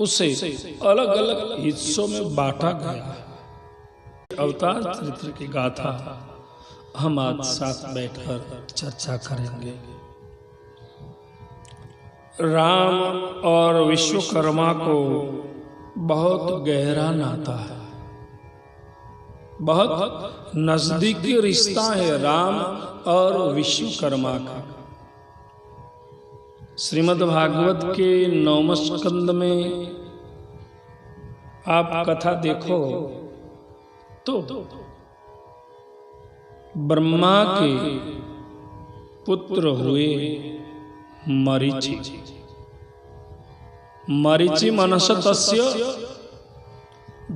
उसे अलग अलग हिस्सों में बांटा गया। अवतार चरित्र की गाथा हम आज साथ बैठकर चर्चा करेंगे। राम और विश्वकर्मा को बहुत गहरा नाता है, बहुत नजदीकी रिश्ता है राम और विश्वकर्मा का। श्रीमद् भागवत के 9वें स्कंद में आप कथा देखो तो ब्रह्मा के पुत्र हुए मरीचि। मरीचि मनस तस्य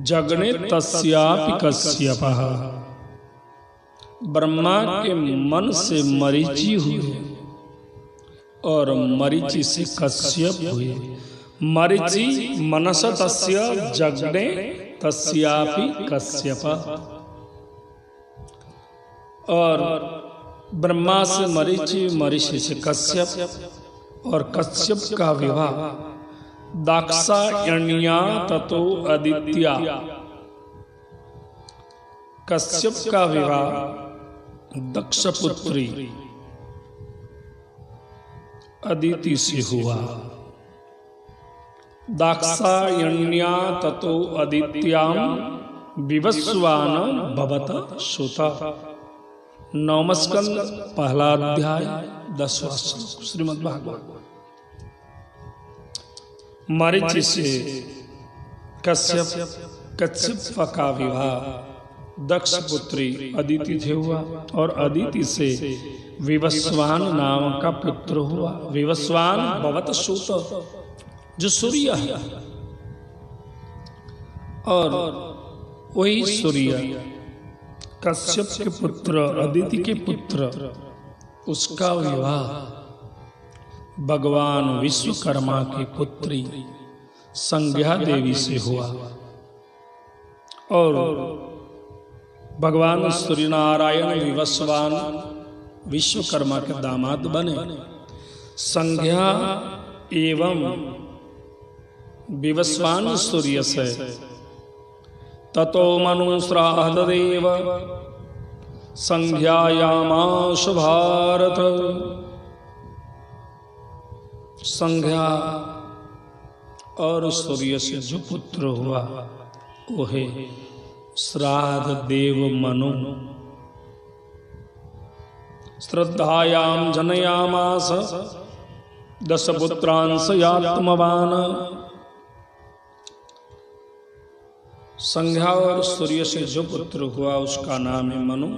जगने तस्यापि कश्यपः। ब्रह्मा के मन से मरीचि हुए और मरीचि से कश्यप हुए। मरीचि मनस तस्य जगने तस्यापि कश्यपः। और ब्रह्मा से मरीचि, मरीचि से कश्यप और कश्यप का विवाह दाक्षायण्या ततो अदित्या। कश्यप का विवाह दक्ष पुत्री अदिति से हुआ। दाक्षायण्या ततो अदित्याम विवस्वान भवत सुता। 9वां स्कंद पहला अध्याय 10वां श्लोक श्रीमद् भागवत। मरीचि से कश्यप का विवाह दक्ष पुत्री अदिति से हुआ और अदिति से विवस्वान नाम का पुत्र हुआ। विवस्वान भवत सूत, जो सूर्य है, और वही सूर्य कश्यप के पुत्र अदिति के पुत्र, उसका विवाह भगवान विश्वकर्मा की पुत्री संज्ञा देवी से हुआ। और भगवान सूर्यनारायण विवस्वान विश्वकर्मा के दामाद बने। संज्ञा एवं विवस्वान सूर्य से ततो मनु श्राद्धदेव संज्ञायामाशु भारत। संज्ञा और सूर्य से जो पुत्र हुआ वो है श्राद्ध देव मनु। श्रद्धायाम जनयामास 10 पुत्रांश यात्मवान। संज्ञा और सूर्य से जो पुत्र हुआ उसका नाम है मनु,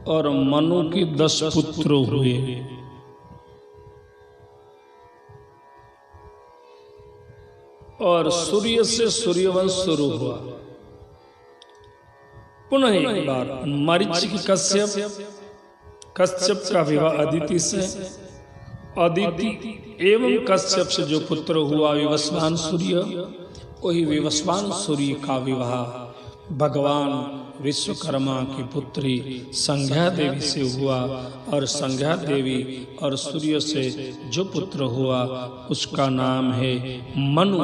और मनु के 10 पुत्र हुए। और सूर्य से सूर्यवंश शुरू हुआ। पुनः एक बार मरीचि की कश्यप का विवाह अदिति से, अदिति एवं कश्यप से जो पुत्र हुआ विवस्वान सूर्य, वही विवस्वान सूर्य का विवाह भगवान विश्वकर्मा की पुत्री संज्ञा देवी से हुआ। और संज्ञा देवी और सूर्य से जो पुत्र हुआ उसका नाम है मनु।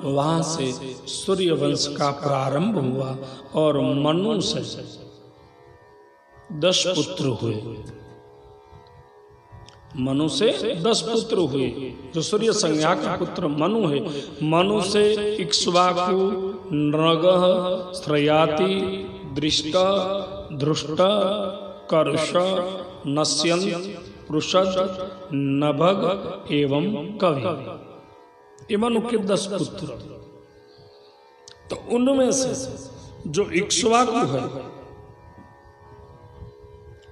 वहां से सूर्य वंश का प्रारंभ हुआ और मनु से 10 पुत्र हुए। मनु से 10 पुत्र हुए। जो सूर्य संज्ञा का पुत्र मनु है, मनु से इक्ष्वाकु, नृगः, श्रयाति, दृष्ट, धृष्ट, कर्ष, नश्यन्त, पृषद, नभग एवं कवि। ये मनु के 10 पुत्र। तो उनमें से जो इक्ष्वाकु है,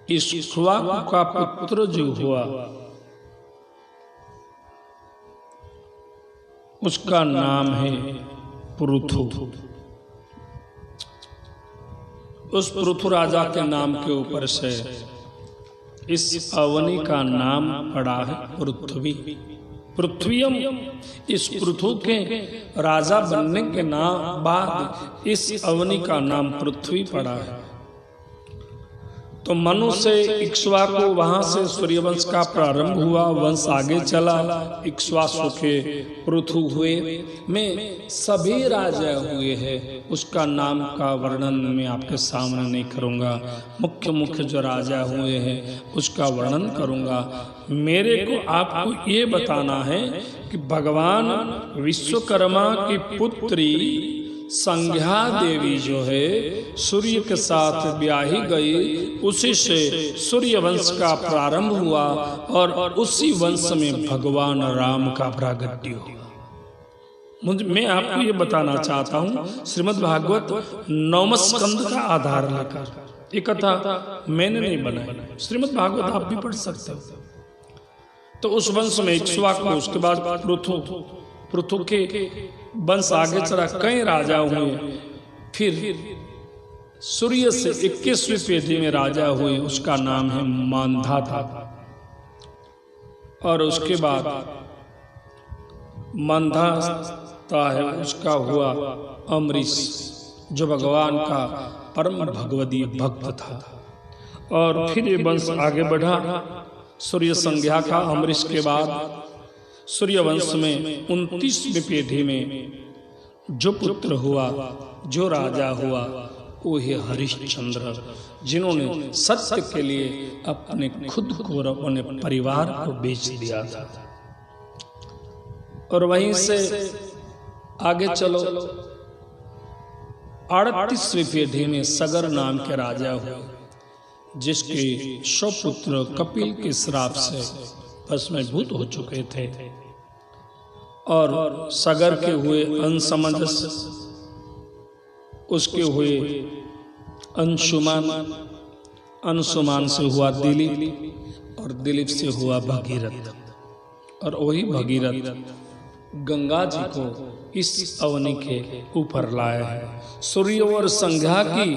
इक्ष्वाकु का पुत्र जो हुआ उसका नाम है पृथु। उस पृथु राजा के नाम के ऊपर से इस अवनी का नाम पड़ा है पृथ्वी। पृथ्वीयम, इस पृथु के राजा बनने के नाम बाद इस अवनी का नाम पृथ्वी पड़ा है। तो मनु से इक्ष्वाकु, वहां से सूर्यवंश का प्रारंभ हुआ, वंश आगे चला, इक्ष्वाकु के पृथु हुए, में सभी राजा हुए हैं। उसका नाम का वर्णन मैं आपके सामने नहीं करूंगा। मुख्य मुख्य जो राजा हुए हैं उसका वर्णन करूंगा। मेरे को आपको ये बताना है कि भगवान विश्वकर्मा की पुत्री संज्ञा देवी जो है सूर्य के साथ ब्याही गई, उसी से सूर्य वंश का प्रारंभ हुआ और उसी वंश में भगवान राम का प्रागट्य हुआ। मैं आपको ये बताना चाहता हूँ, श्रीमद् भागवत 9वें स्कंद का आधार लेकर, ये कथा मैंने नहीं बनाई, श्रीमद् भागवत आप भी पढ़ सकते हो। तो उस वंश में इक्ष्वाकु, उसके बाद पृथु के वंश आगे चला, कई राजा हुए। फिर सूर्य से 21वीं पीढ़ी में राजा हुए, उसका नाम है मांधाता। और उसके बाद मांधाता है, उसका हुआ अम्बरीश, जो भगवान का परम भगवदीय भक्त था। और फिर ये वंश आगे बढ़ा, सूर्य संज्ञा का अम्बरीश के बाद सूर्य वंश में 29वीं पीढ़ी में जो पुत्र हुआ, जो राजा हुआ, वो है हरिश्चंद्र, जिन्होंने सत्य के लिए अपने खुद को और अपने परिवार को बेच दिया था। और वहीं से आगे चलो, 38वीं पीढ़ी में सगर नाम के राजा हुए, जिसके 100 पुत्र कपिल के श्राप से भस्मीभूत हो चुके थे। और सगर के हुए अंशमंजस, उसके हुए अंशुमान, अंशुमान से हुआ दिलीप, और दिलीप से हुआ भगीरथ। और वही भगीरथ गंगा जी को इस अवनि के ऊपर लाए हैं। सूर्य और संज्ञा की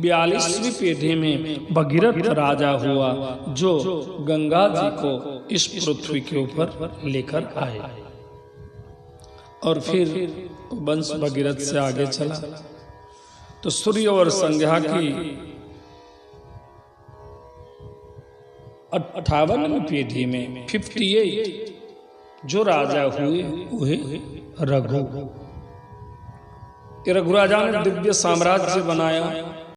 42वीं पीढ़ी में भगीरथ राजा हुआ, जो गंगा जी को इस पृथ्वी के ऊपर लेकर आए। और फिर वंश भगीरथ से आगे चला, तो सूर्य और संज्ञा की 58वीं पीढ़ी में 58 जो राजा हुए, वह रघु। रघु राजा ने दिव्य साम्राज्य बनाया,